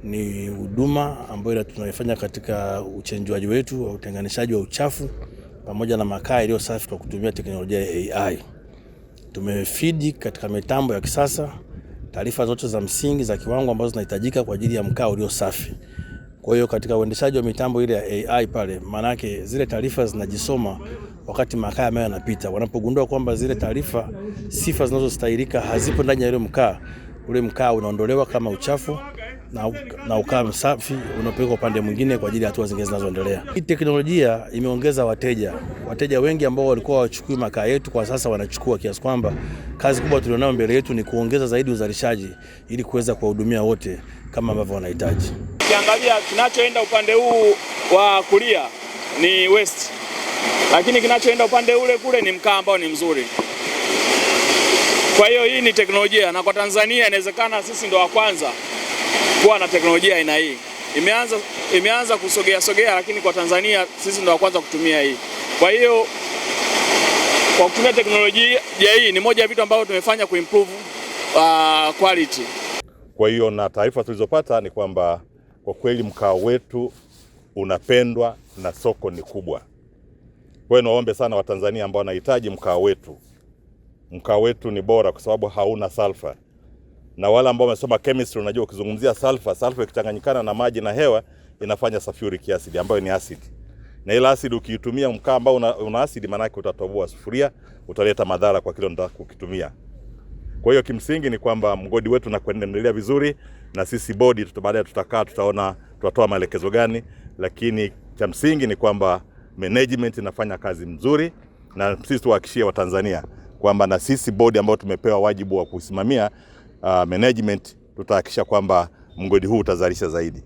ni huduma ambayo tunaifanya katika uchenjuaji wetu wa utenganishaji wa uchafu pamoja na makaa iliyo safi kwa kutumia teknolojia ya AI. Tumefeed katika mitambo ya kisasa taarifa zote za msingi za kiwango ambazo zinahitajika kwa ajili ya mkaa ulio safi. Kwa hiyo katika uendeshaji wa mitambo ile ya AI pale, manake zile taarifa zinajisoma wakati makaa yanapita. Wanapogundua kwamba zile taarifa sifa zinazostahilika hazipo ndani ya ile mkaa, ule mkaa unaondolewa kama uchafu na ukaa msafi unapelekwa upande mwingine kwa ajili ya hatua zingine zinazoendelea. Hii teknolojia imeongeza wateja wengi ambao walikuwa wachukui makaa yetu, kwa sasa wanachukua, kiasi kwamba kazi kubwa tulionayo mbele yetu ni kuongeza zaidi uzalishaji ili kuweza kuwahudumia wote kama ambavyo wanahitaji. Ukiangalia kinachoenda upande huu wa kulia ni waste, lakini kinachoenda upande ule kule ni mkaa ambao ni mzuri. Kwa hiyo hii ni teknolojia, na kwa Tanzania inawezekana sisi ndo wa kwanza kuwa na teknolojia aina hii. Imeanza kusogea, lakini kwa Tanzania sisi ndo wa kwanza kutumia hii. Kwa hiyo kwa kutumia teknolojia hii ni moja ya vitu ambavyo tumefanya kuimprove quality. Kwa hiyo na taarifa tulizopata ni kwamba kwa kweli mkaa wetu unapendwa na soko ni kubwa. Kwa hiyo naombe sana Watanzania ambao wanahitaji mkaa wetu. Mkaa wetu ni bora kwa sababu hauna sulfur. Na wale ambao wamesoma chemistry, unajua ukizungumzia sulfur ikichanganyikana na maji na hewa inafanya sulfuric acid ambayo ni acid. Na ile acid ukiitumia mkaa ambao una acid, maana yake utatoboa sufuria, utaleta madhara kwa kile unataka kukitumia. Kwa hiyo kimsingi ni kwamba mgodi wetu unaendelea vizuri, na sisi bodi baadaye tutaona tutatoa maelekezo gani, lakini cha msingi ni kwamba management inafanya kazi nzuri, na sisi tuhakikishie Watanzania kwamba na sisi bodi ambao tumepewa wajibu wa kusimamia management tutahakikisha kwamba mgodi huu utazalisha zaidi.